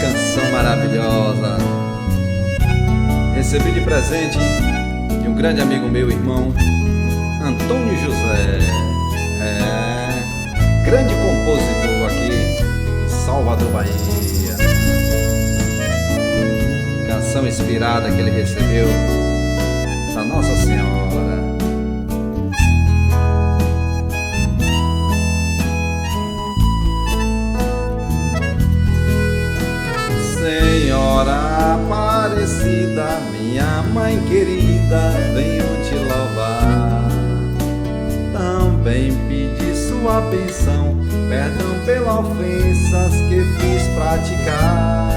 canção maravilhosa. Recebi de presente de um grande amigo meu, irmão Antônio José. Grande compositor aqui em Salvador, Bahia. Canção inspirada que ele recebeu da Nossa Senhora. Senhora Aparecida, minha mãe querida, venho te louvar. Também pedi sua bênção, perdão pelas ofensas que fiz praticar.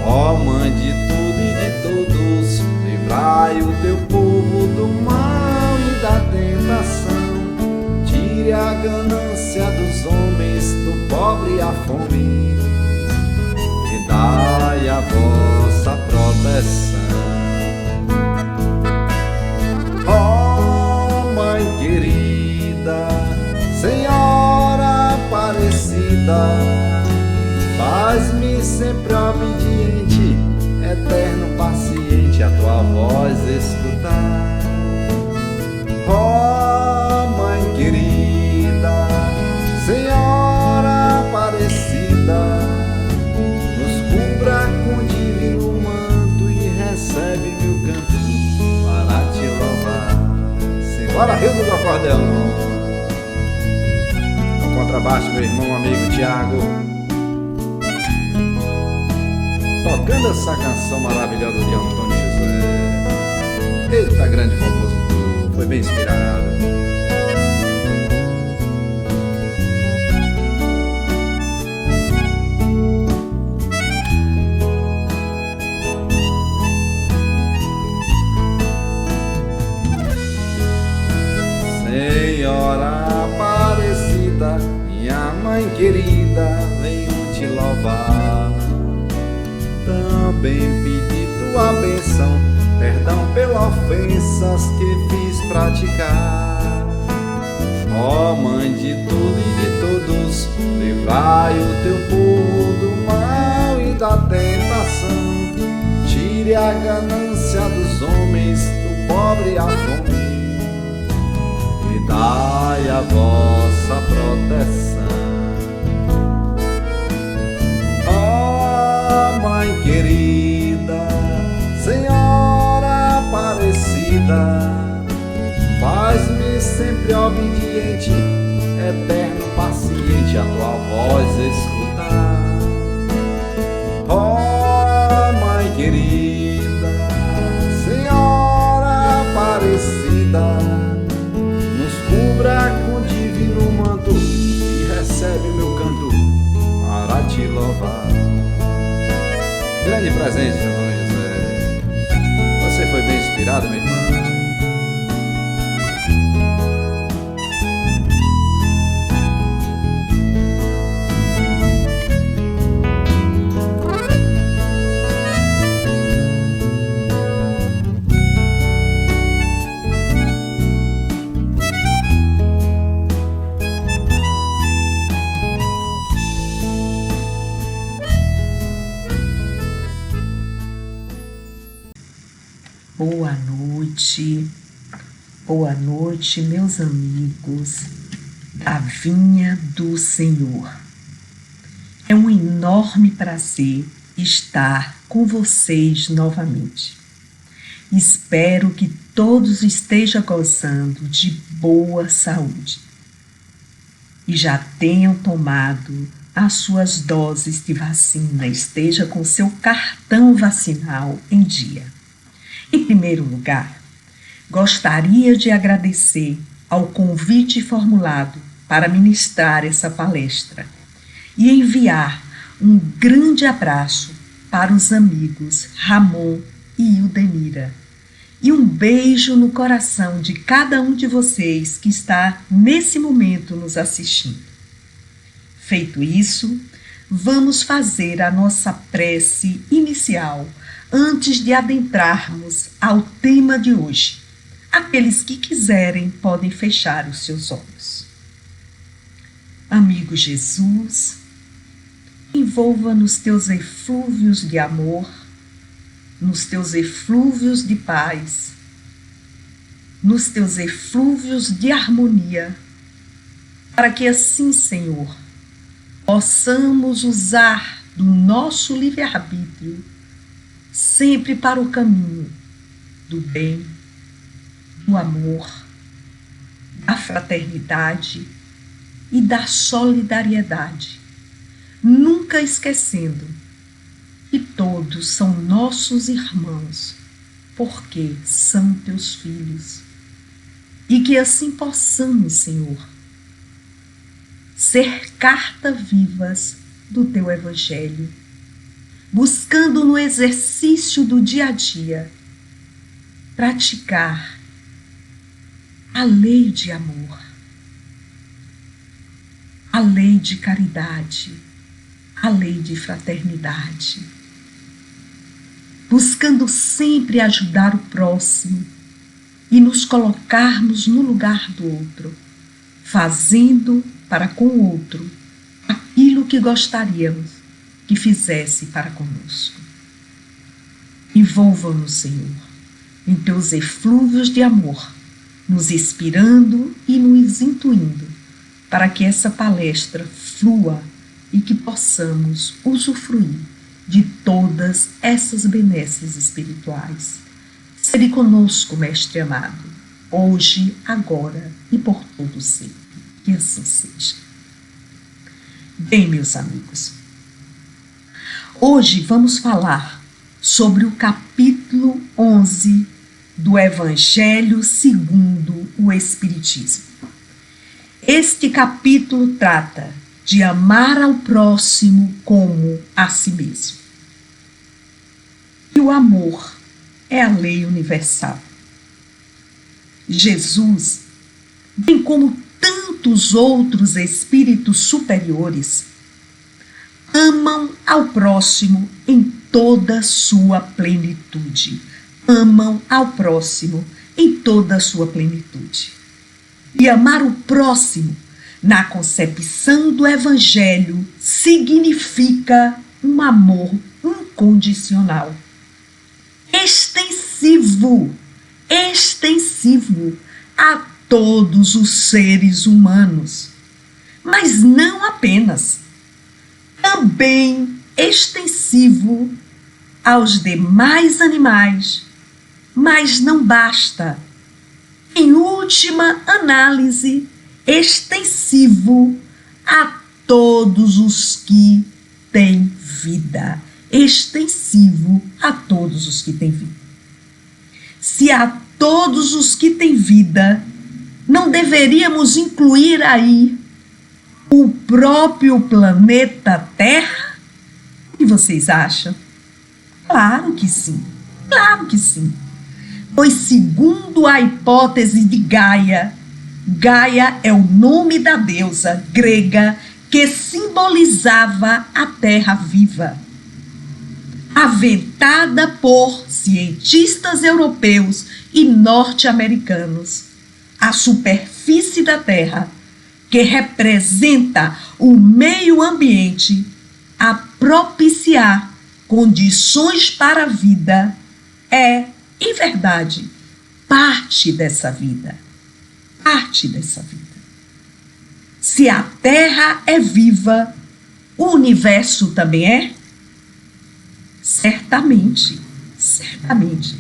Ó Mãe de tudo e de todos, livrai o teu povo do mal e da tentação. Tire a ganância dos homens, do pobre e a fome, dai a vossa proteção. Ó Mãe querida, Senhora Aparecida, faz-me sempre obediente, eterno paciente, a tua voz escutar. Ó Mãe querida, Senhora Aparecida, com divino manto e recebe meu canto para te louvar. Simbora, Rio do acordeão. No contrabaixo, meu irmão, amigo Tiago, tocando essa canção maravilhosa de Antônio José. Eita, grande compositor, foi bem inspirado. Senhora Aparecida, minha mãe querida, venho te louvar. Também pedi tua bênção, perdão pelas ofensas que fiz praticar. Ó Mãe de tudo e de todos, livrai o teu povo do mal e da tentação. Tire a ganância dos homens, do pobre e a fome, dai a vossa proteção. Ó Mãe querida, Senhora Aparecida, faz-me sempre obediente, eterno paciente, a tua voz escutar. Ó Mãe querida, Senhora Aparecida, cubra com divino manto e recebe meu canto para te louvar. Grande presente, Antônio José. Você foi bem inspirado, meu irmão. Boa noite, meus amigos da Vinha do Senhor. É um enorme prazer estar com vocês novamente. Espero que todos estejam gozando de boa saúde e já tenham tomado as suas doses de vacina, esteja com seu cartão vacinal em dia. Em primeiro lugar, gostaria de agradecer ao convite formulado para ministrar essa palestra e enviar um grande abraço para os amigos Ramon e Ildenira e um beijo no coração de cada um de vocês que está nesse momento nos assistindo. Feito isso, vamos fazer a nossa prece inicial antes de adentrarmos ao tema de hoje. Aqueles que quiserem podem fechar os seus olhos. Amigo Jesus, em envolva nos teus eflúvios de amor, nos teus eflúvios de paz, nos teus eflúvios de harmonia, para que assim, Senhor, possamos usar do nosso livre-arbítrio sempre para o caminho do bem, do amor, da fraternidade e da solidariedade, nunca esquecendo que todos são nossos irmãos, porque são teus filhos. E que assim possamos, Senhor, ser cartas vivas do teu Evangelho, buscando no exercício do dia a dia praticar a lei de amor, a lei de caridade, a lei de fraternidade, buscando sempre ajudar o próximo e nos colocarmos no lugar do outro, fazendo para com o outro aquilo que gostaríamos que fizesse para conosco. Envolva-nos, Senhor, em teus eflúvios de amor, nos inspirando e nos intuindo para que essa palestra flua e que possamos usufruir de todas essas benesses espirituais. Sede conosco, Mestre amado, hoje, agora e por todo sempre. Que assim seja. Bem, meus amigos, hoje vamos falar sobre o capítulo 11 do Evangelho segundo o Espiritismo. Este capítulo trata de amar ao próximo como a si mesmo. E o amor é a lei universal. Jesus, bem como tantos outros espíritos superiores, amam ao próximo em toda a sua plenitude. Amam ao próximo em toda a sua plenitude. E amar o próximo, na concepção do Evangelho, significa um amor incondicional, extensivo a todos os seres humanos, mas não apenas, também extensivo aos demais animais, mas não basta. Em última análise, extensivo a todos os que têm vida. Extensivo a todos os que têm vida. Se a todos os que têm vida, não deveríamos incluir aí o próprio planeta Terra? O que vocês acham? Claro que sim, claro que sim. Pois, segundo a hipótese de Gaia, Gaia é o nome da deusa grega que simbolizava a Terra viva. Aventada por cientistas europeus e norte-americanos, a superfície da Terra, que representa o meio ambiente a propiciar condições para a vida, é, em verdade, parte dessa vida. Parte dessa vida. Se a Terra é viva, o universo também é? Certamente, certamente.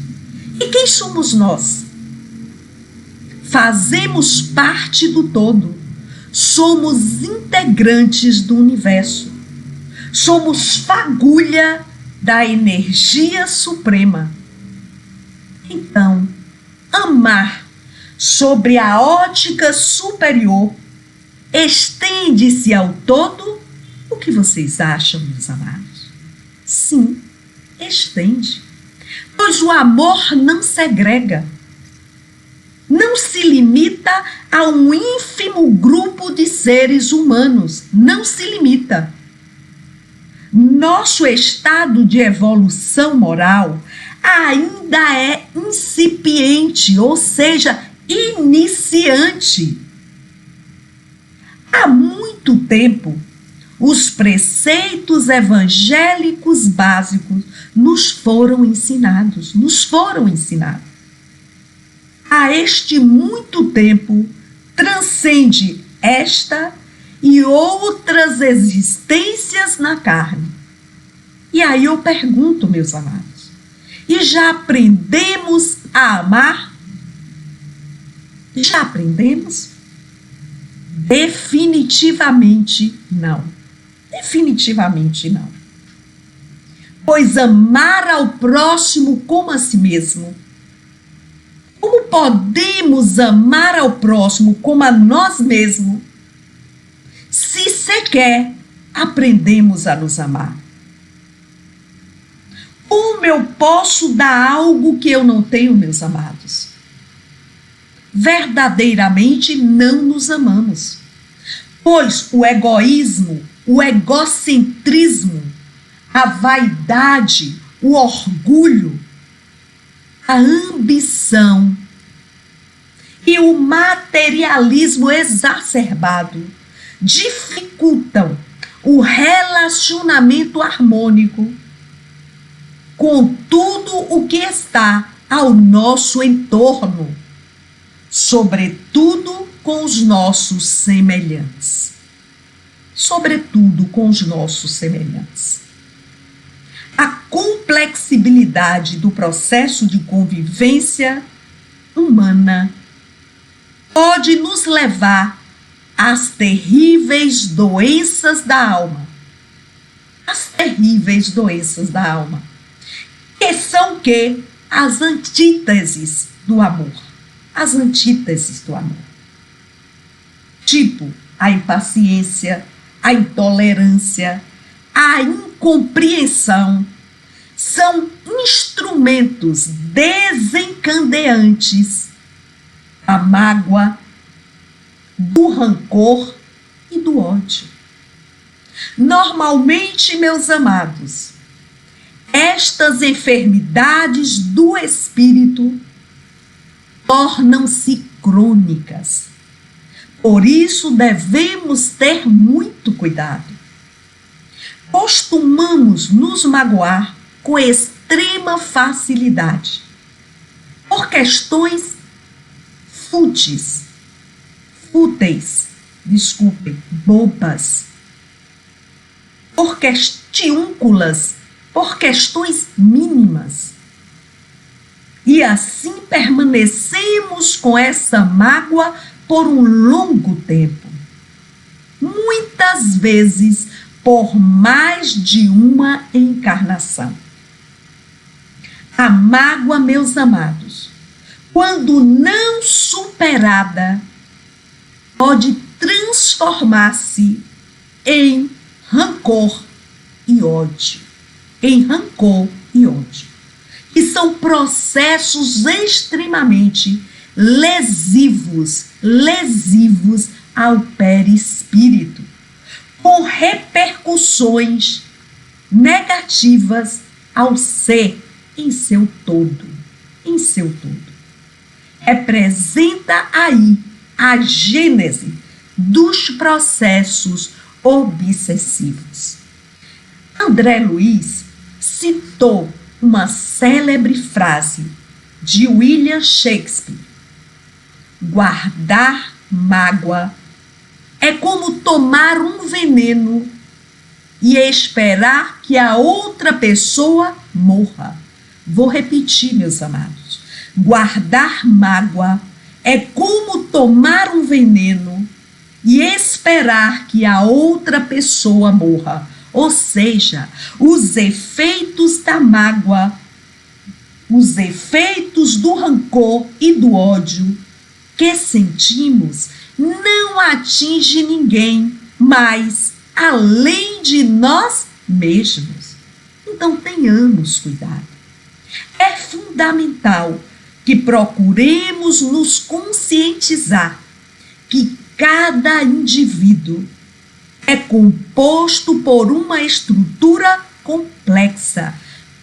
E quem somos nós? Fazemos parte do todo. Somos integrantes do universo. Somos fagulha da energia suprema. Então, amar sobre a ótica superior estende-se ao todo? O que vocês acham, meus amados? Sim, estende. Pois o amor não segrega. Não se limita a um ínfimo grupo de seres humanos. Não se limita. Nosso estado de evolução moral ainda é incipiente, ou seja, iniciante. Há muito tempo, Os preceitos evangélicos básicos nos foram ensinados. A este muito tempo transcende esta e outras existências na carne. E aí eu pergunto, meus amados, e já aprendemos a amar? Já aprendemos? Definitivamente não. Definitivamente não. Pois amar ao próximo como a si mesmo. Como podemos amar ao próximo como a nós mesmos, se sequer aprendemos a nos amar? Como eu posso dar algo que eu não tenho, meus amados? Verdadeiramente não nos amamos. Pois o egoísmo, o egocentrismo, a vaidade, o orgulho, a ambição e o materialismo exacerbado dificultam o relacionamento harmônico com tudo o que está ao nosso entorno, sobretudo com os nossos semelhantes. Sobretudo com os nossos semelhantes. A complexibilidade do processo de convivência humana pode nos levar às terríveis doenças da alma. As terríveis doenças da alma. Que são que? As antíteses do amor. As antíteses do amor. Tipo, a impaciência, a intolerância, a incompreensão, são instrumentos desencadeantes da mágoa, do rancor e do ódio. Normalmente, meus amados, estas enfermidades do espírito tornam-se crônicas. Por isso devemos ter muito cuidado. Costumamos nos magoar com extrema facilidade por questões fúteis, bobas, por questiúnculas, por questões mínimas. E assim permanecemos com essa mágoa por um longo tempo. Muitas vezes por mais de uma encarnação. A mágoa, meus amados, quando não superada, pode transformar-se em rancor e ódio. Que são processos extremamente lesivos ao perispírito, com repercussões negativas ao ser em seu todo. Representa aí a gênese dos processos obsessivos. André Luiz citou uma célebre frase de William Shakespeare: guardar mágoa é como tomar um veneno e esperar que a outra pessoa morra. Vou repetir, meus amados. Guardar mágoa é como tomar um veneno e esperar que a outra pessoa morra. Ou seja, os efeitos da mágoa, os efeitos do rancor e do ódio que sentimos não atinge ninguém mais além de nós mesmos. Então tenhamos cuidado. É fundamental que procuremos nos conscientizar que cada indivíduo é composto por uma estrutura complexa.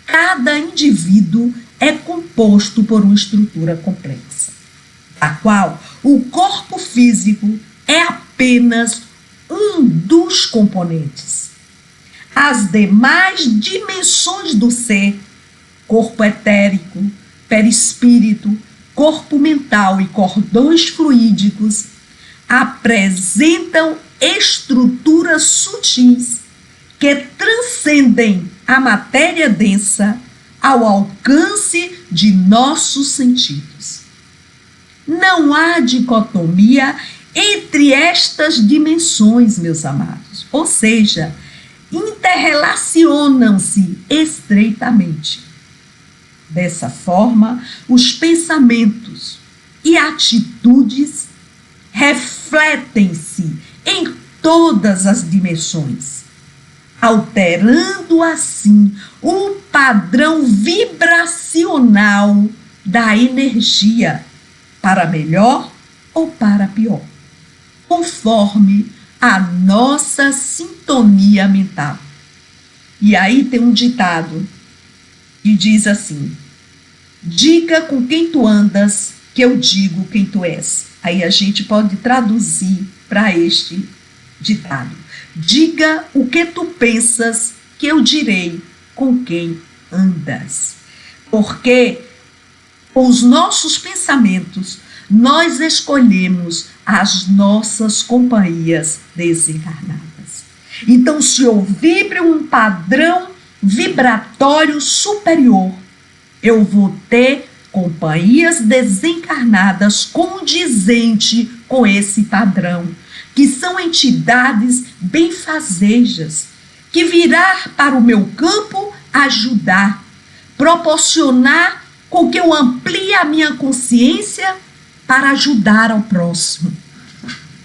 Cada indivíduo é composto por uma estrutura complexa, a qual o corpo físico é apenas um um dos componentes. As demais dimensões do ser, corpo etérico, perispírito, corpo mental e cordões fluídicos, apresentam estruturas sutis que transcendem a matéria densa ao alcance de nossos sentidos. Não há dicotomia entre estas dimensões, meus amados, ou seja, interrelacionam-se estreitamente. Dessa forma, os pensamentos e atitudes refletem-se em todas as dimensões, alterando assim o padrão vibracional da energia para melhor ou para pior, conforme a nossa sintonia mental. E aí tem um ditado que diz assim: diga com quem tu andas, que eu digo quem tu és. Aí a gente pode traduzir para este ditado: diga o que tu pensas, que eu direi com quem andas. Porque os nossos pensamentos, nós escolhemos as nossas companhias desencarnadas. Então, se eu vibro um padrão vibratório superior, eu vou ter companhias desencarnadas condizentes com esse padrão, que são entidades benfazejas, que virá para o meu campo ajudar, proporcionar com que eu amplie a minha consciência para ajudar ao próximo.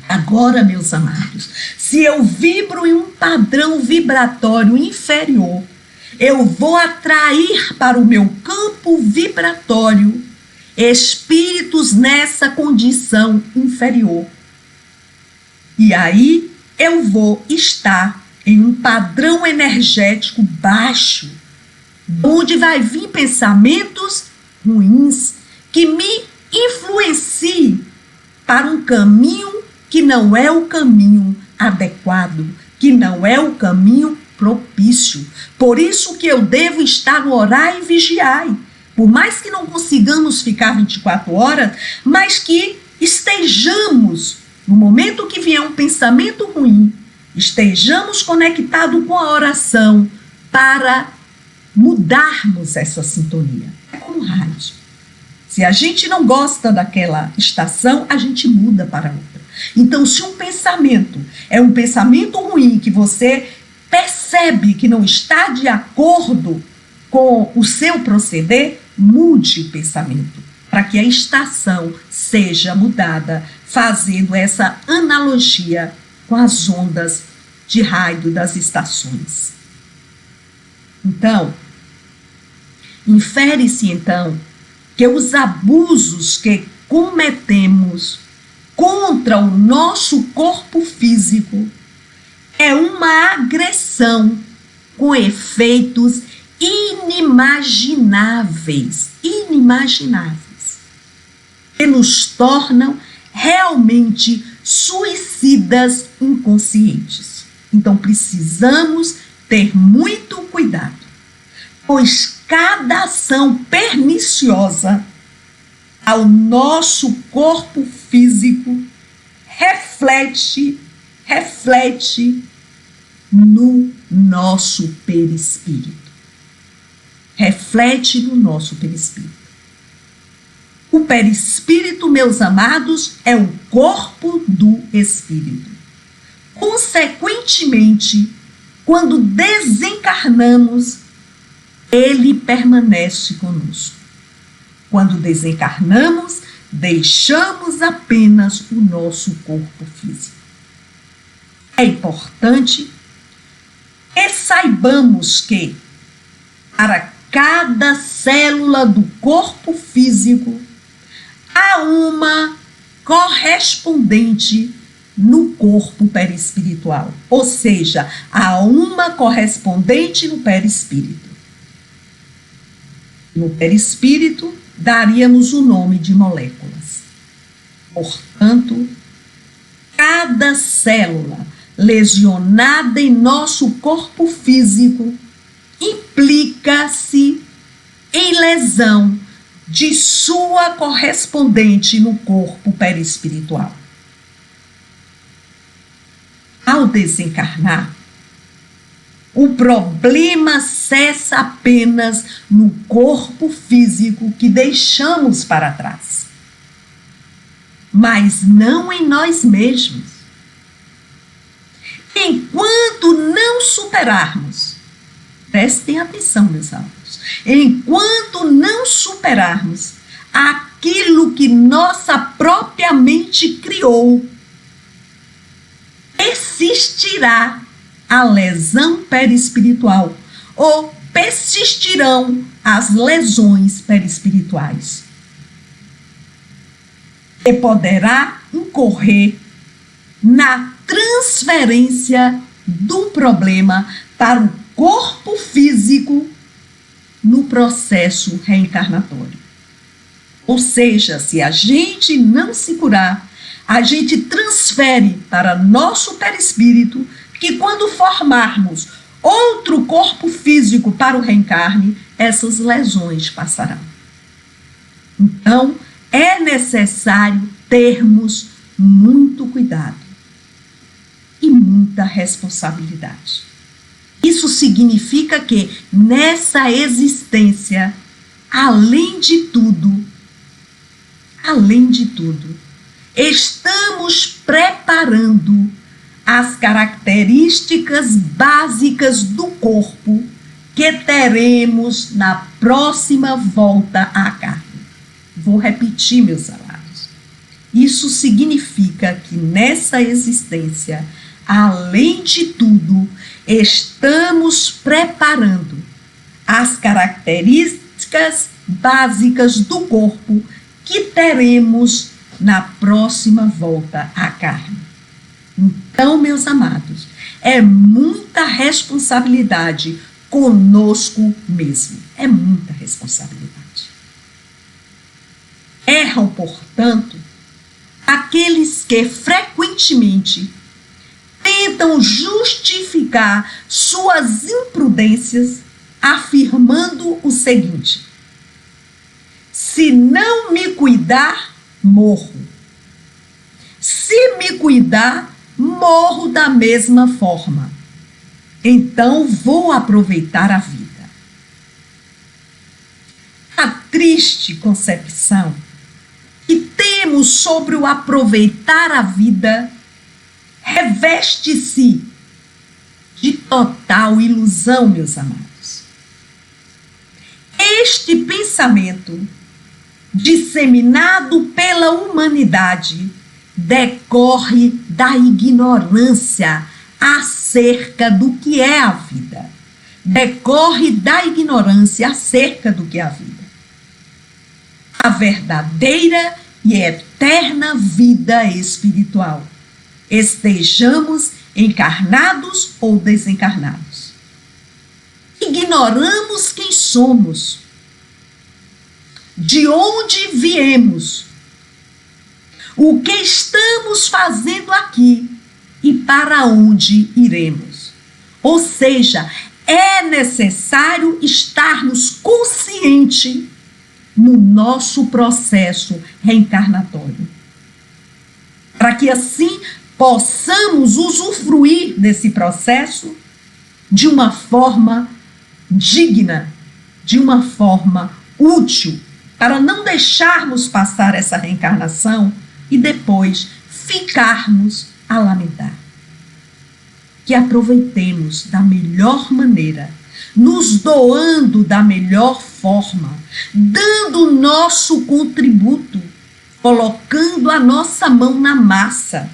Agora, meus amados, se eu vibro em um padrão vibratório inferior, eu vou atrair para o meu campo vibratório espíritos nessa condição inferior. E aí eu vou estar em um padrão energético baixo, onde vai vir pensamentos ruins que me influenciem para um caminho que não é o caminho adequado, que não é o caminho propício. Por isso que eu devo estar no orai e vigiai. Por mais que não consigamos ficar 24 horas, mas que estejamos, no momento que vier um pensamento ruim, estejamos conectados com a oração para mudarmos essa sintonia. É como rádio. Se a gente não gosta daquela estação, a gente muda para outra. Então, se um pensamento é um pensamento ruim, que você percebe que não está de acordo com o seu proceder, mude o pensamento, para que a estação seja mudada, fazendo essa analogia com as ondas de rádio das estações. Então, infere-se então que os abusos que cometemos contra o nosso corpo físico é uma agressão com efeitos inimagináveis, que nos tornam realmente suicidas inconscientes. Então precisamos ter muito cuidado, pois cada ação perniciosa ao nosso corpo físico reflete no nosso perispírito. Reflete no nosso perispírito. O perispírito, meus amados, é o corpo do espírito. Consequentemente, quando desencarnamos, ele permanece conosco. Quando desencarnamos, deixamos apenas o nosso corpo físico. É importante que saibamos que, para cada célula do corpo físico, há uma correspondente no corpo perispiritual. Ou seja, há uma correspondente no perispírito. No perispírito, daríamos o nome de moléculas. Portanto, cada célula lesionada em nosso corpo físico implica-se em lesão de sua correspondente no corpo perispiritual. Ao desencarnar, o problema cessa apenas no corpo físico que deixamos para trás, mas não em nós mesmos. Enquanto não superarmos, prestem atenção, meus alunos, enquanto não superarmos aquilo que nossa própria mente criou, persistirá a lesão perispiritual ou persistirão as lesões perispirituais. E poderá incorrer na transferência do problema para o corpo físico no processo reencarnatório. Ou seja, se a gente não se curar, a gente transfere para nosso perispírito que quando formarmos outro corpo físico para o reencarne, essas lesões passarão. Então, é necessário termos muito cuidado e muita responsabilidade. Isso significa que, nessa existência, além de tudo, estamos preparando as características básicas do corpo que teremos na próxima volta à carne. Vou repetir, meus amados. Isso significa que nessa existência, além de tudo, estamos preparando as características básicas do corpo que teremos na próxima volta à carne. Então, meus amados, é muita responsabilidade conosco mesmo. É muita responsabilidade. Erram, portanto, aqueles que frequentemente tentam justificar suas imprudências afirmando o seguinte: se não me cuidar, morro. Se me cuidar, morro da mesma forma. Então vou aproveitar a vida. A triste concepção que temos sobre o aproveitar a vida reveste-se de total ilusão, meus amados. Este pensamento, disseminado pela humanidade, decorre da ignorância acerca do que é a vida. Decorre da ignorância acerca do que é a vida. A verdadeira e eterna vida espiritual, estejamos encarnados ou desencarnados. Ignoramos quem somos, de onde viemos, o que estamos fazendo aqui e para onde iremos. Ou seja, é necessário estarmos conscientes no nosso processo reencarnatório, para que assim possamos usufruir desse processo de uma forma digna, de uma forma útil, para não deixarmos passar essa reencarnação e depois ficarmos a lamentar. Que aproveitemos da melhor maneira, nos doando da melhor forma, dando o nosso contributo, colocando a nossa mão na massa,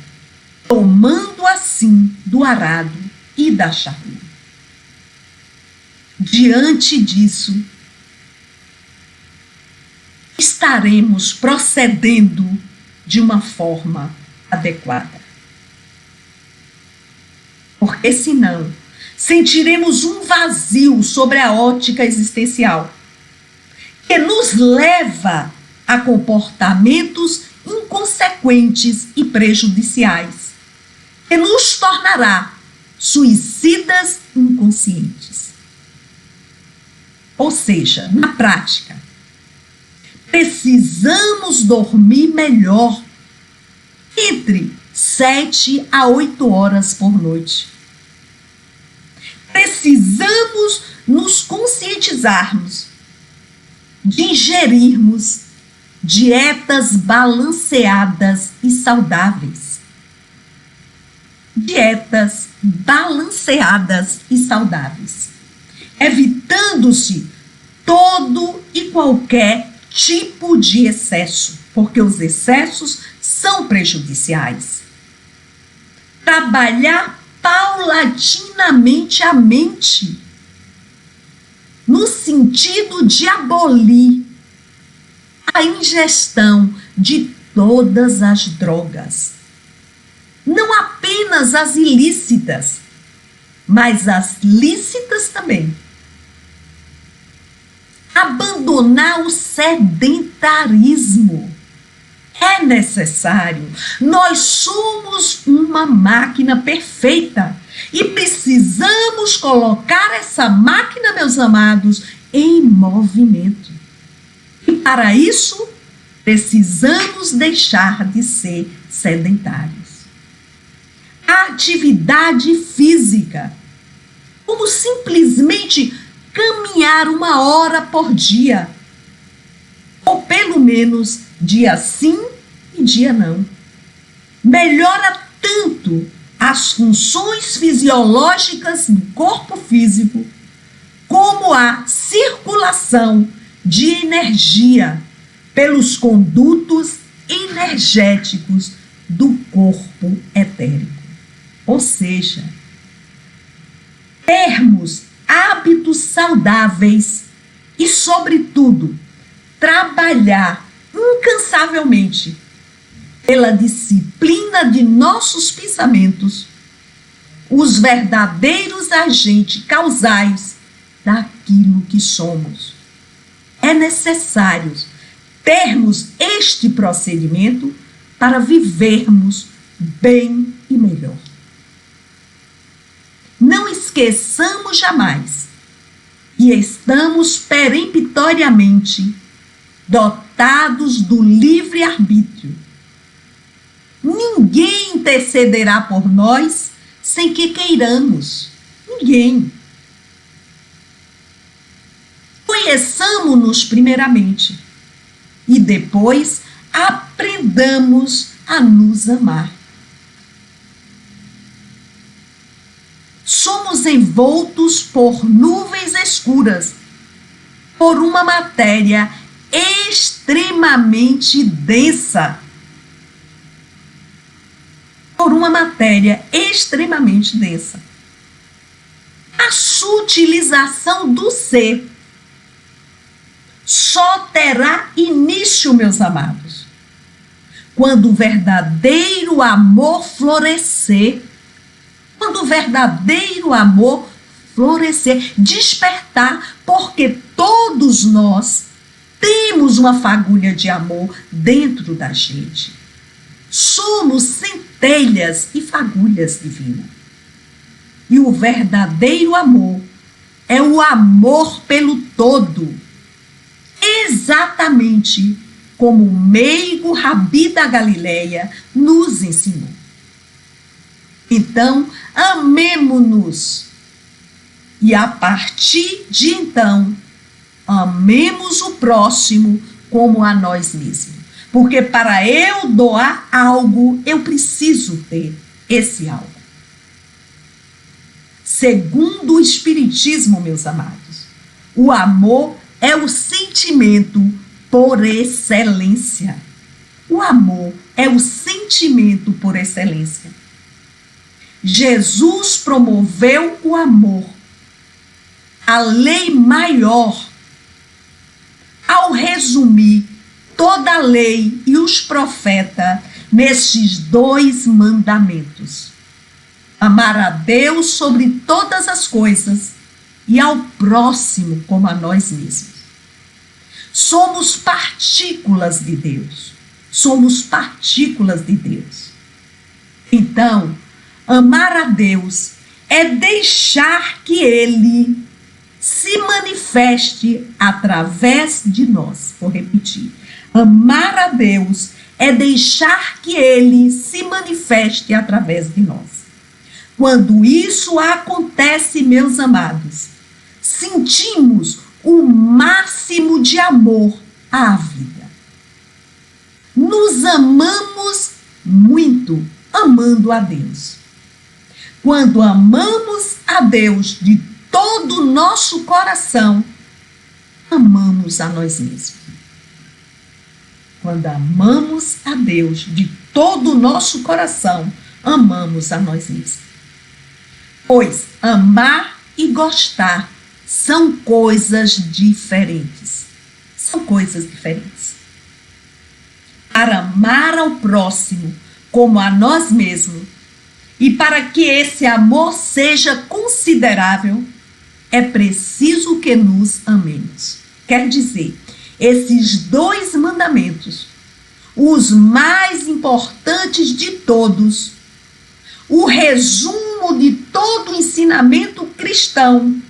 tomando assim do arado e da charrua. Diante disso, estaremos procedendo de uma forma adequada. Porque senão, sentiremos um vazio sobre a ótica existencial, que nos leva a comportamentos inconsequentes e prejudiciais, que nos tornará suicidas inconscientes. Ou seja, na prática, precisamos dormir melhor, entre 7 a 8 horas por noite. Precisamos nos conscientizarmos de ingerirmos dietas balanceadas e saudáveis. Dietas balanceadas e saudáveis, evitando-se todo e qualquer tipo de excesso, porque os excessos são prejudiciais. Trabalhar paulatinamente a mente, no sentido de abolir a ingestão de todas as drogas. Não apenas as ilícitas, mas as lícitas também. Abandonar o sedentarismo. É necessário. Nós somos uma máquina perfeita e precisamos colocar essa máquina, meus amados, em movimento. E para isso, precisamos deixar de ser sedentários. A atividade física, como simplesmente caminhar 1 hora por dia, ou pelo menos dia sim e dia não, melhora tanto as funções fisiológicas do corpo físico, como a circulação de energia pelos condutos energéticos do corpo etérico. Ou seja, termos hábitos saudáveis e, sobretudo, trabalhar incansavelmente pela disciplina de nossos pensamentos, os verdadeiros agentes causais daquilo que somos. É necessário termos este procedimento para vivermos bem e melhor. Não esqueçamos jamais que estamos peremptoriamente dotados do livre-arbítrio. Ninguém intercederá por nós sem que queiramos. Ninguém. Conheçamos-nos primeiramente e depois aprendamos a nos amar. Somos envoltos por nuvens escuras, por uma matéria extremamente densa. Por uma matéria extremamente densa. A sutilização do ser só terá início, meus amados, quando o verdadeiro amor florescer. Quando o verdadeiro amor florescer, despertar, porque todos nós temos uma fagulha de amor dentro da gente. Somos centelhas e fagulhas divinas. E o verdadeiro amor é o amor pelo todo. Exatamente como o meigo Rabi da Galileia nos ensinou. Então, amemo-nos. E a partir de então, amemos o próximo como a nós mesmos. Porque para eu doar algo, eu preciso ter esse algo. Segundo o Espiritismo, meus amados, o amor é o sentimento por excelência. O amor é o sentimento por excelência. Jesus promoveu o amor, a lei maior, ao resumir toda a lei e os profetas nesses 2 mandamentos: amar a Deus sobre todas as coisas e ao próximo como a nós mesmos. Somos partículas de Deus. Somos partículas de Deus. Então, Amar a Deus é deixar que Ele se manifeste através de nós. Vou repetir. Amar a Deus é deixar que Ele se manifeste através de nós. Quando isso acontece, meus amados, sentimos o máximo de amor à vida. Nos amamos muito, amando a Deus. Quando amamos a Deus de todo o nosso coração, amamos a nós mesmos. Quando amamos a Deus de todo o nosso coração, amamos a nós mesmos. Pois amar e gostar são coisas diferentes. São coisas diferentes. Para amar ao próximo como a nós mesmos, e para que esse amor seja considerável, é preciso que nos amemos. Quer dizer, esses 2 mandamentos, os mais importantes de todos, o resumo de todo o ensinamento cristão,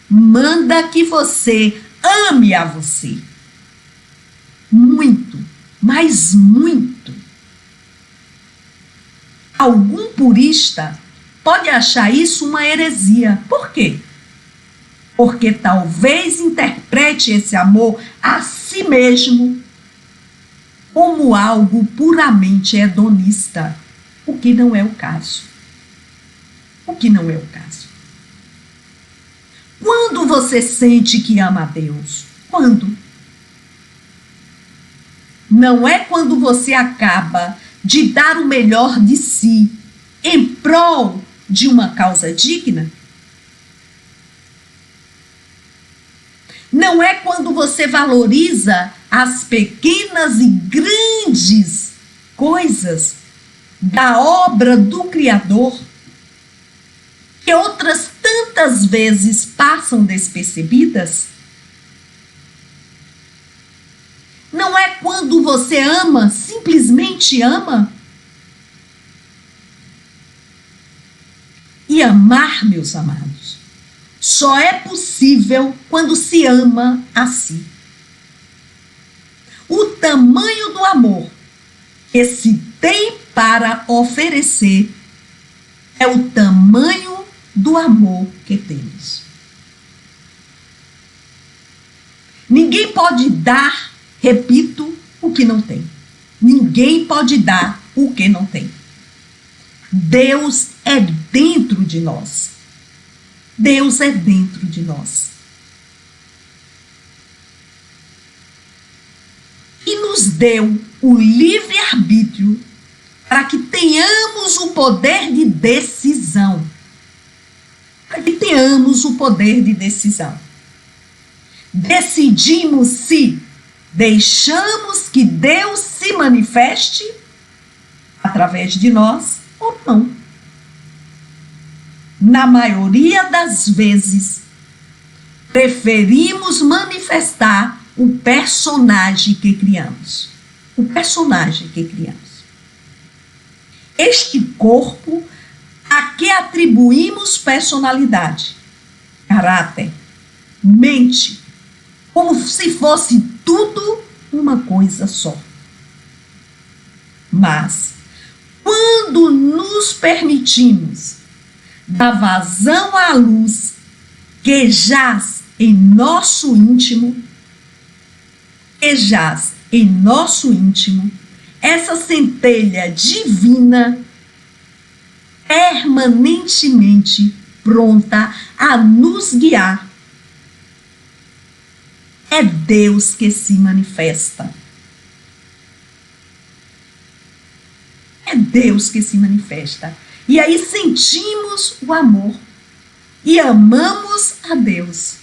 manda que você ame a você. Muito, mas muito. Algum purista pode achar isso uma heresia. Por quê? Porque talvez interprete esse amor a si mesmo como algo puramente hedonista, o que não é o caso. O que não é o caso. Quando você sente que ama a Deus? Quando? Não é quando você acaba de dar o melhor de si em prol de uma causa digna? Não é quando você valoriza as pequenas e grandes coisas da obra do Criador, que outras tantas vezes passam despercebidas? Não é quando você ama, simplesmente ama? E amar, meus amados, só é possível quando se ama a si. O tamanho do amor que se tem para oferecer é o tamanho do amor que temos. Ninguém pode dar, repito, o que não tem. Ninguém pode dar o que não tem. Deus é dentro de nós. Deus é dentro de nós. E nos deu o livre-arbítrio para que tenhamos o poder de decisão. Para que tenhamos o poder de decisão. Decidimos se deixamos que Deus se manifeste através de nós ou não. Na maioria das vezes, preferimos manifestar o personagem que criamos. O personagem que criamos. Este corpo a que atribuímos personalidade, caráter, mente, como se fosse tudo uma coisa só. Mas, quando nos permitimos dar vazão à luz que jaz em nosso íntimo, essa centelha divina permanentemente pronta a nos guiar, é Deus que se manifesta. É Deus que se manifesta. E aí sentimos o amor e amamos a Deus.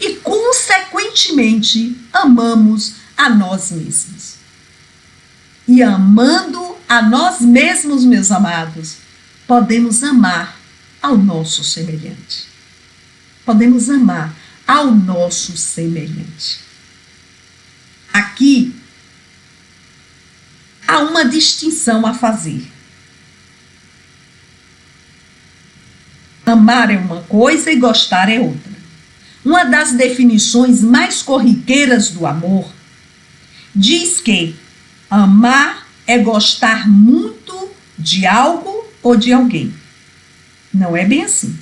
E, consequentemente, amamos a nós mesmos. E amando a nós mesmos, meus amados, podemos amar ao nosso semelhante. Podemos amar ao nosso semelhante. Aqui há uma distinção a fazer. Amar é uma coisa e gostar é outra. Uma das definições mais corriqueiras do amor diz que amar é gostar muito de algo ou de alguém. Não é bem assim.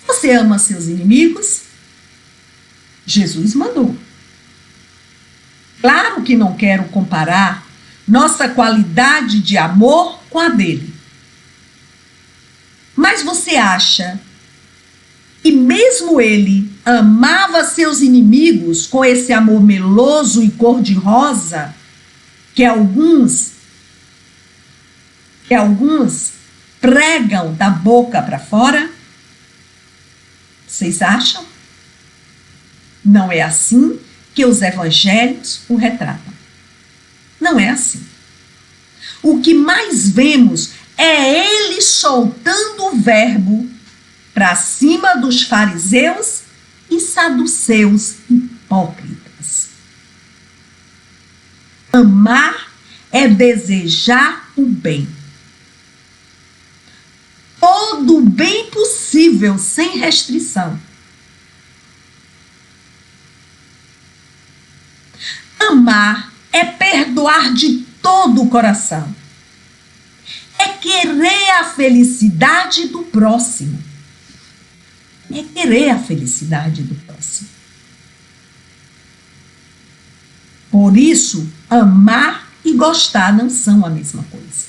Você ama seus inimigos? Jesus mandou. Claro que não quero comparar nossa qualidade de amor com a dele. Mas você acha que mesmo ele amava seus inimigos com esse amor meloso e cor-de-rosa que alguns pregam da boca para fora? Vocês acham? Não é assim que os evangelhos o retratam. Não é assim. O que mais vemos é ele soltando o verbo para cima dos fariseus e saduceus hipócritas. Amar é desejar o bem. Todo o bem possível, sem restrição. Amar é perdoar de todo o coração. É querer a felicidade do próximo. É querer a felicidade do próximo. Por isso, amar e gostar não são a mesma coisa.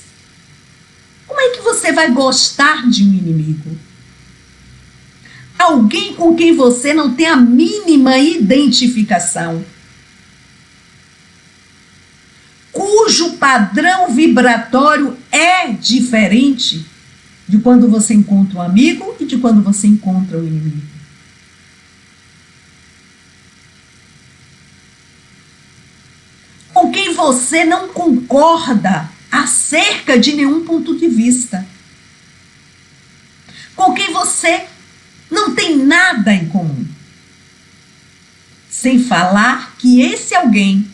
Como é que você vai gostar de um inimigo? Alguém com quem você não tem a mínima identificação, cujo padrão vibratório é diferente de quando você encontra um amigo e de quando você encontra um inimigo. Com quem você não concorda acerca de nenhum ponto de vista. Com quem você não tem nada em comum. Sem falar que esse alguém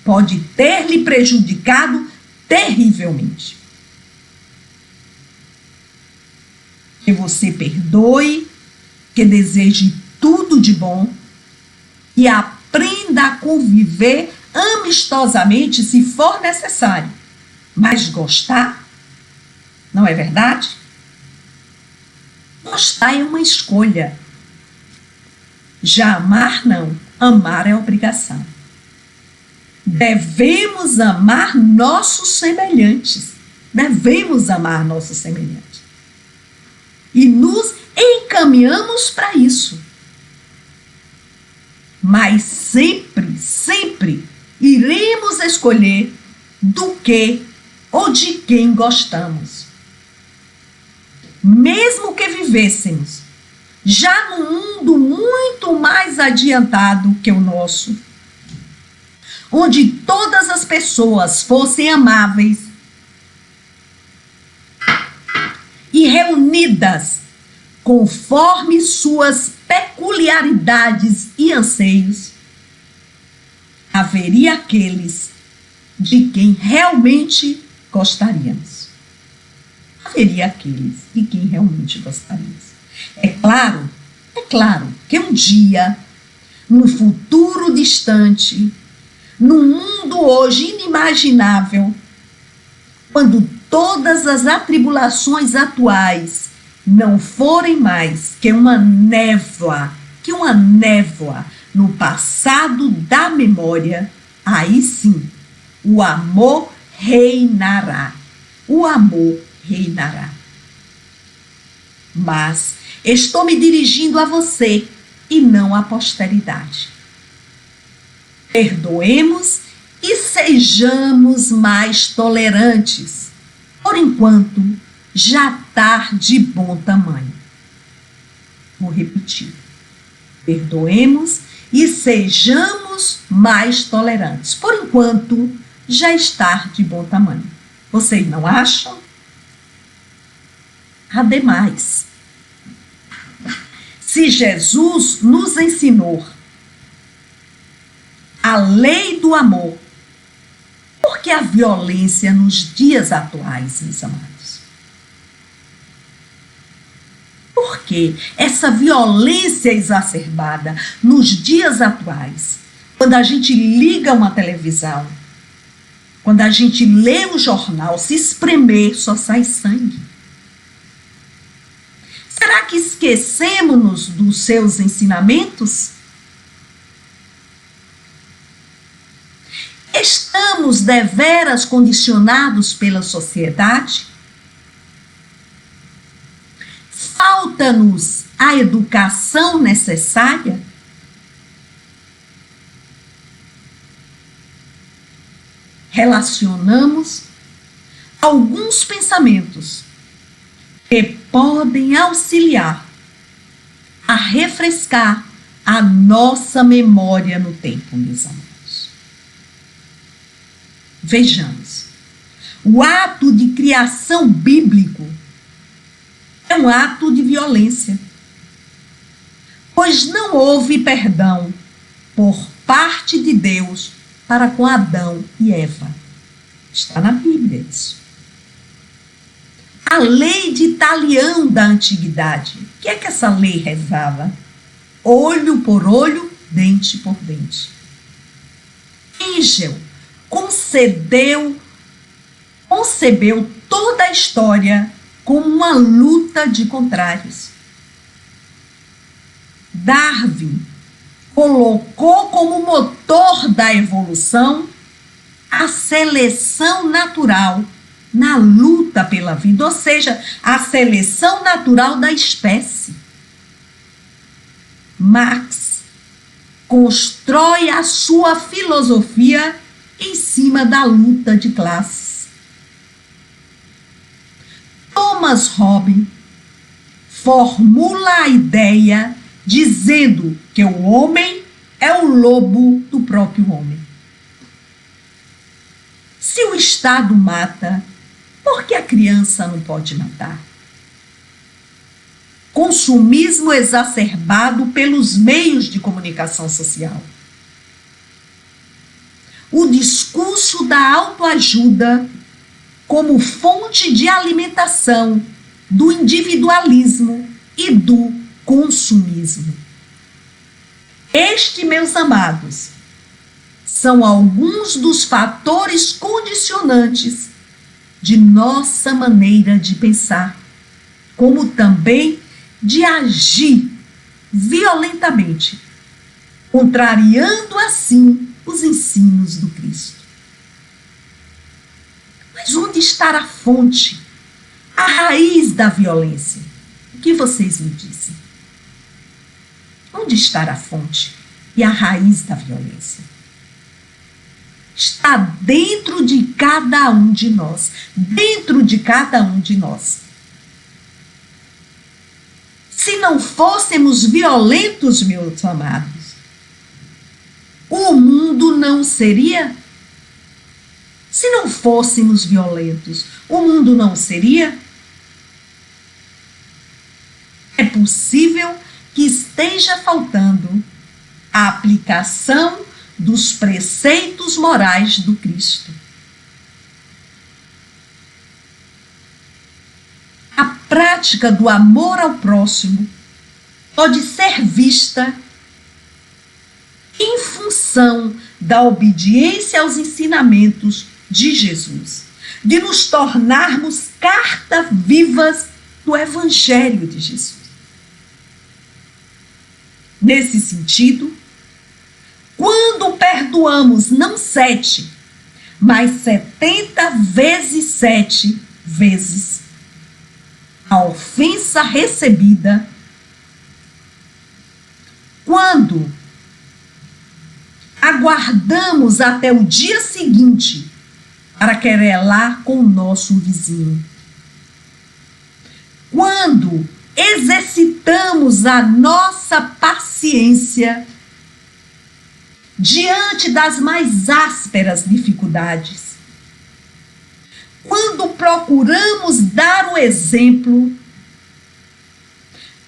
pode ter lhe prejudicado terrivelmente. Que você perdoe, que deseje tudo de bom e aprenda a conviver amistosamente se for necessário. Mas gostar, não é verdade? Gostar é uma escolha. Já amar, não. Amar é obrigação. Devemos amar nossos semelhantes. Devemos amar nossos semelhantes. E nos encaminhamos para isso. Mas sempre, sempre iremos escolher do que ou de quem gostamos. Mesmo que vivêssemos já num mundo muito mais adiantado que o nosso, onde todas as pessoas fossem amáveis e reunidas conforme suas peculiaridades e anseios, haveria aqueles de quem realmente gostaríamos. Haveria aqueles de quem realmente gostaríamos. É claro que um dia, no futuro distante, num mundo hoje inimaginável, quando todas as atribulações atuais não forem mais que uma névoa no passado da memória, aí sim, o amor reinará. O amor reinará. Mas estou me dirigindo a você e não à posteridade. Perdoemos e sejamos mais tolerantes. Por enquanto, já está de bom tamanho. Vou repetir. Perdoemos e sejamos mais tolerantes. Por enquanto, já está de bom tamanho. Vocês não acham? Ademais, se Jesus nos ensinou a lei do amor, por que a violência nos dias atuais, meus amados? Por que essa violência exacerbada nos dias atuais, quando a gente liga uma televisão, quando a gente lê um jornal, se espremer, só sai sangue? Será que esquecemos dos seus ensinamentos? Estamos deveras condicionados pela sociedade? Falta-nos a educação necessária? Relacionamos alguns pensamentos que podem auxiliar a refrescar a nossa memória no tempo, meus amados. Vejamos, o ato de criação bíblico é um ato de violência, pois não houve perdão por parte de Deus para com Adão e Eva. Está na Bíblia isso. A lei de Talião da antiguidade. O que é que essa lei rezava? Olho por olho, dente por dente. Engel concebeu toda a história como uma luta de contrários. Darwin colocou como motor da evolução a seleção natural na luta pela vida, ou seja, a seleção natural da espécie. Marx constrói a sua filosofia em cima da luta de classes. Thomas Hobbes formula a ideia dizendo que o homem é o lobo do próprio homem. Se o Estado mata, por que a criança não pode matar? Consumismo exacerbado pelos meios de comunicação social. O discurso da autoajuda como fonte de alimentação do individualismo e do consumismo. Meus amados, são alguns dos fatores condicionantes de nossa maneira de pensar, como também de agir violentamente, contrariando assim os ensinos do Cristo. Mas onde está a fonte, a raiz da violência? O que vocês me dizem? Onde está a fonte e a raiz da violência? Está dentro de cada um de nós. Dentro de cada um de nós. Se não fôssemos violentos, meus amados, o mundo não seria? Se não fôssemos violentos, o mundo não seria? É possível que esteja faltando a aplicação dos preceitos morais do Cristo. A prática do amor ao próximo pode ser vista em função da obediência aos ensinamentos de Jesus, de nos tornarmos cartas vivas do Evangelho de Jesus. Nesse sentido, quando perdoamos não 7, mas 70 vezes 7 vezes a ofensa recebida, quando aguardamos até o dia seguinte para querelar com o nosso vizinho, quando exercitamos a nossa paciência diante das mais ásperas dificuldades, quando procuramos dar o exemplo,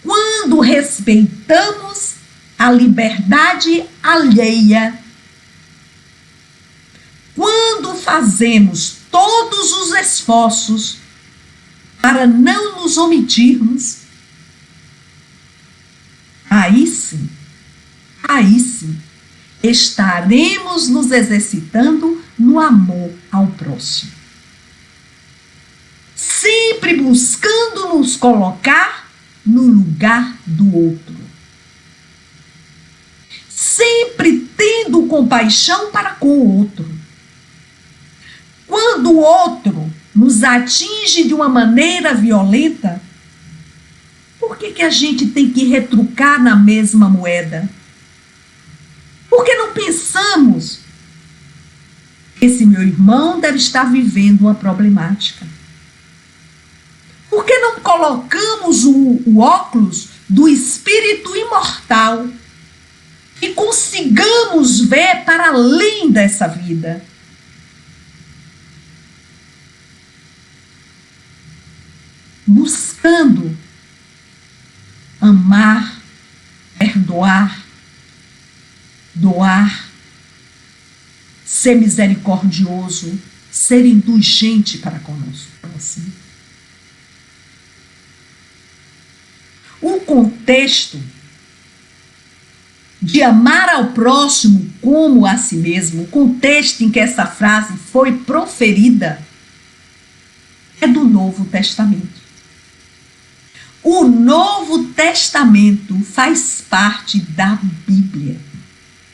quando respeitamos a liberdade alheia, quando fazemos todos os esforços para não nos omitirmos, aí sim, estaremos nos exercitando no amor ao próximo. Sempre buscando nos colocar no lugar do outro. Sempre tendo compaixão para com o outro. Quando o outro nos atinge de uma maneira violenta, por que a gente tem que retrucar na mesma moeda? Por que não pensamos? Esse meu irmão deve estar vivendo uma problemática. Por que não colocamos o óculos do espírito imortal e consigamos ver para além dessa vida? Buscando amar, perdoar, doar, ser misericordioso, ser indulgente para conosco próximo. O contexto de amar ao próximo como a si mesmo, o contexto em que essa frase foi proferida, é do Novo Testamento. O Novo Testamento faz parte da Bíblia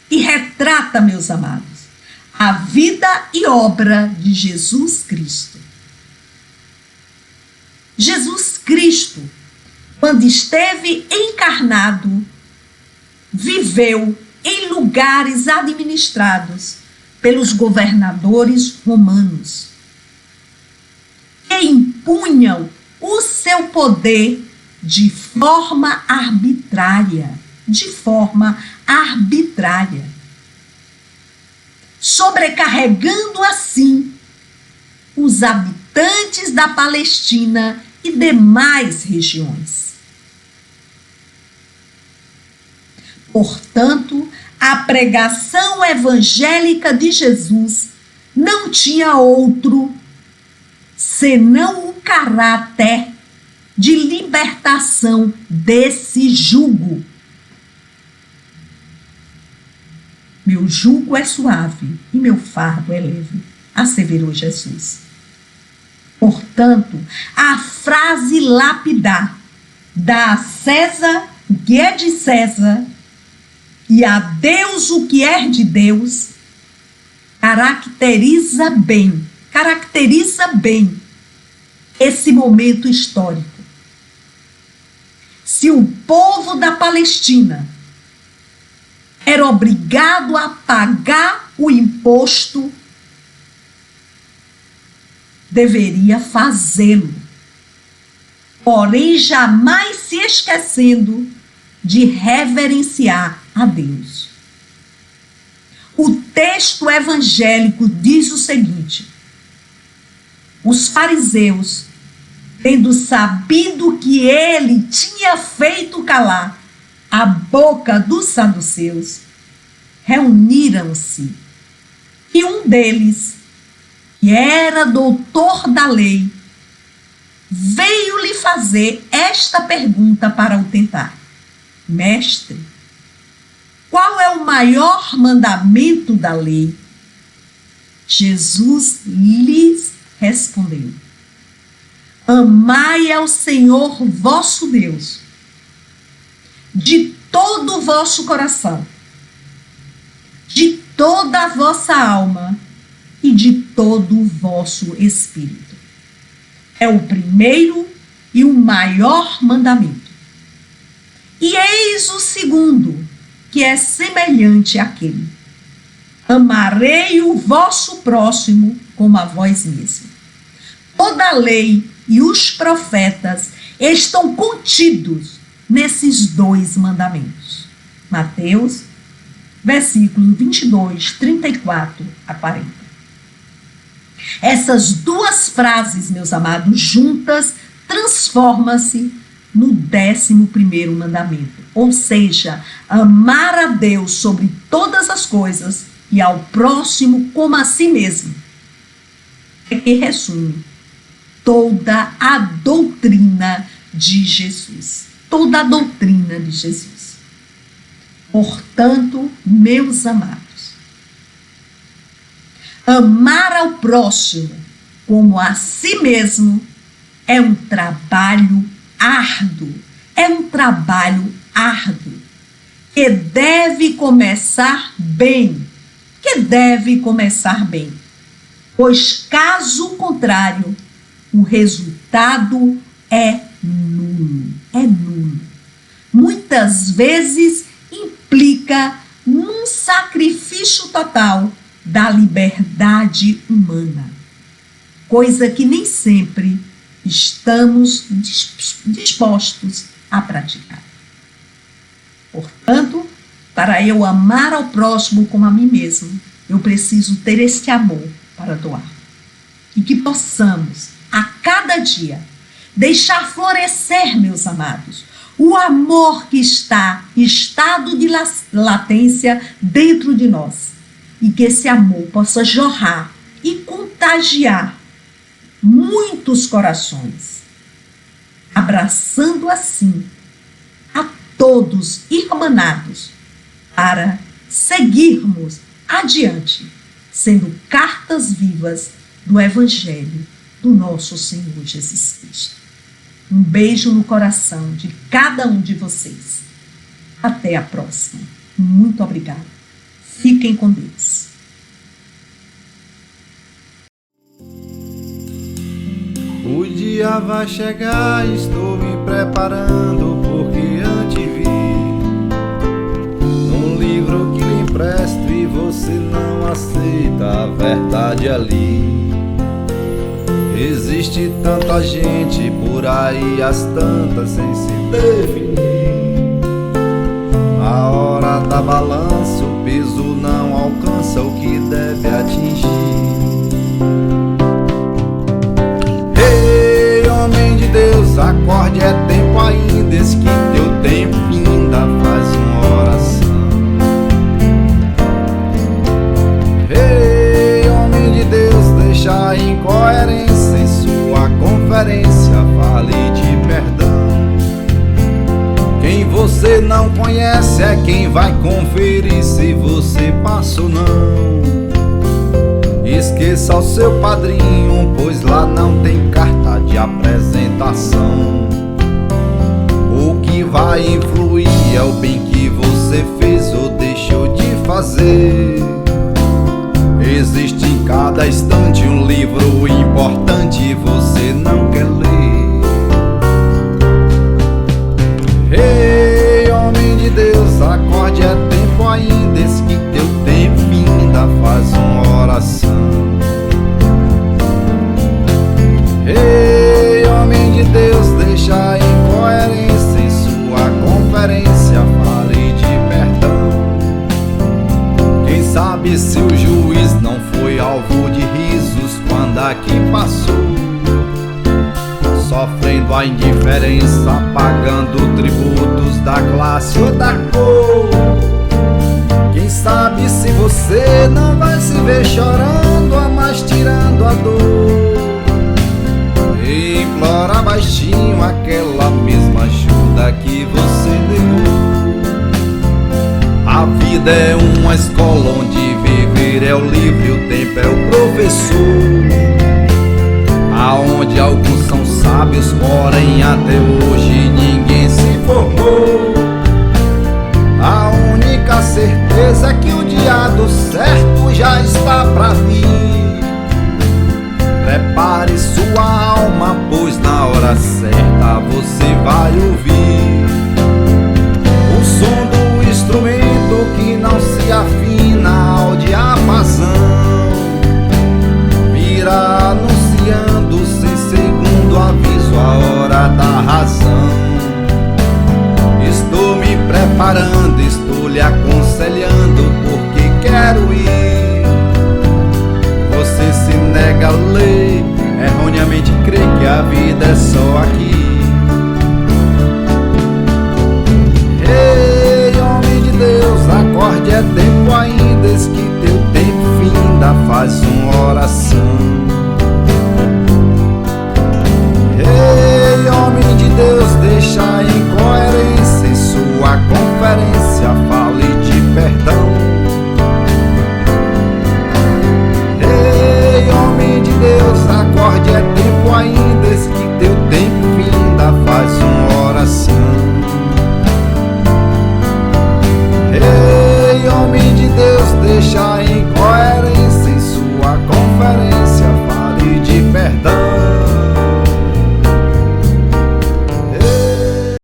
e retrata, meus amados, a vida e obra de Jesus Cristo. Jesus Cristo, quando esteve encarnado, viveu em lugares administrados pelos governadores romanos, que impunham o seu poder de forma arbitrária, sobrecarregando assim os habitantes da Palestina e demais regiões. Portanto, a pregação evangélica de Jesus não tinha outro senão o caráter de libertação desse jugo. Meu jugo é suave e meu fardo é leve, asseverou Jesus. Portanto, a frase lapidar, dá a César o que é de César e a Deus o que é de Deus, caracteriza bem esse momento histórico. Se o povo da Palestina era obrigado a pagar o imposto, deveria fazê-lo, porém jamais se esquecendo de reverenciar a Deus. O texto evangélico diz o seguinte: os fariseus, tendo sabido que ele tinha feito calar a boca dos saduceus, reuniram-se, e um deles, que era doutor da lei, veio-lhe fazer esta pergunta para o tentar: Mestre, qual é o maior mandamento da lei? Jesus lhes respondeu: amai ao Senhor vosso Deus de todo o vosso coração, de toda a vossa alma e de todo o vosso espírito. É o primeiro e o maior mandamento. E eis o segundo, que é semelhante àquele: amarei o vosso próximo como a vós mesmo. Toda a lei e os profetas estão contidos nesses dois mandamentos. Mateus, versículo 22, 34 a 40. Essas duas frases, meus amados, juntas, transformam-se no 11º mandamento. Ou seja, amar a Deus sobre todas as coisas e ao próximo como a si mesmo. É que resume toda a doutrina de Jesus. Toda a doutrina de Jesus. Portanto, meus amados, amar ao próximo como a si mesmo é um trabalho árduo. É um trabalho árduo que deve começar bem. Pois, caso contrário, o resultado é nulo. Muitas vezes implica num sacrifício total da liberdade humana, coisa que nem sempre estamos dispostos a praticar. Portanto, para eu amar ao próximo como a mim mesmo, eu preciso ter este amor para doar. E que possamos, a cada dia, deixar florescer, meus amados, o amor que está em estado de latência dentro de nós. E que esse amor possa jorrar e contagiar muitos corações, abraçando assim a todos irmanados para seguirmos adiante, sendo cartas vivas do Evangelho do nosso Senhor Jesus Cristo. Um beijo no coração de cada um de vocês. Até a próxima. Muito obrigada. Fiquem com Deus. O dia vai chegar, estou me preparando, porque antevi um livro que lhe empresto e você não aceita a verdade ali. Existe tanta gente por aí, as tantas sem se definir. A hora da balança, o peso não alcança o que deve atingir. Ei, homem de Deus, acorde, é tempo ainda, eis que teu tempo ainda faz uma oração. Ei, homem de Deus, deixa a incoerência em sua conferência, fale de perdão. Quem você não conhece é quem vai conferir se você passa ou não. Esqueça o seu padrinho, pois lá não tem carta de apresentação. O que vai influir é o bem que você fez ou deixou de fazer. Existe em cada instante um livro importante e você não quer ler. Ei, homem de Deus, acorde, é tempo ainda, eis que teu tempo ainda faz uma oração. Ei, homem de Deus, deixa a incoerência em sua conferência, fale de perdão. Quem sabe se o juiz não foi alvo de risos quando aqui passou, sofrendo a indiferença, pagando tributos da classe ou da cor. Quem sabe se você não vai se ver chorando, a mais tirando a dor, e implora baixinho aquela mesma ajuda que você negou. A vida é uma escola onde viver é o livre, o tempo é o professor, aonde alguns são sábios, porém até hoje ninguém se formou. A única certeza é que o dia do certo já está pra vir. Prepare sua alma, pois na hora certa você vai ouvir o som do instrumento que não se afina ao diapasão, virá anunciando sem segundo aviso a hora da razão. Estou me preparando, estou lhe aconselhando, porque quero ir. Você se nega a ler, erroneamente crê que a vida é só aqui. Ei, homem de Deus, acorde, é tempo ainda, eis que teu tempo finda, faz uma oração. Ei, homem de Deus, deixa em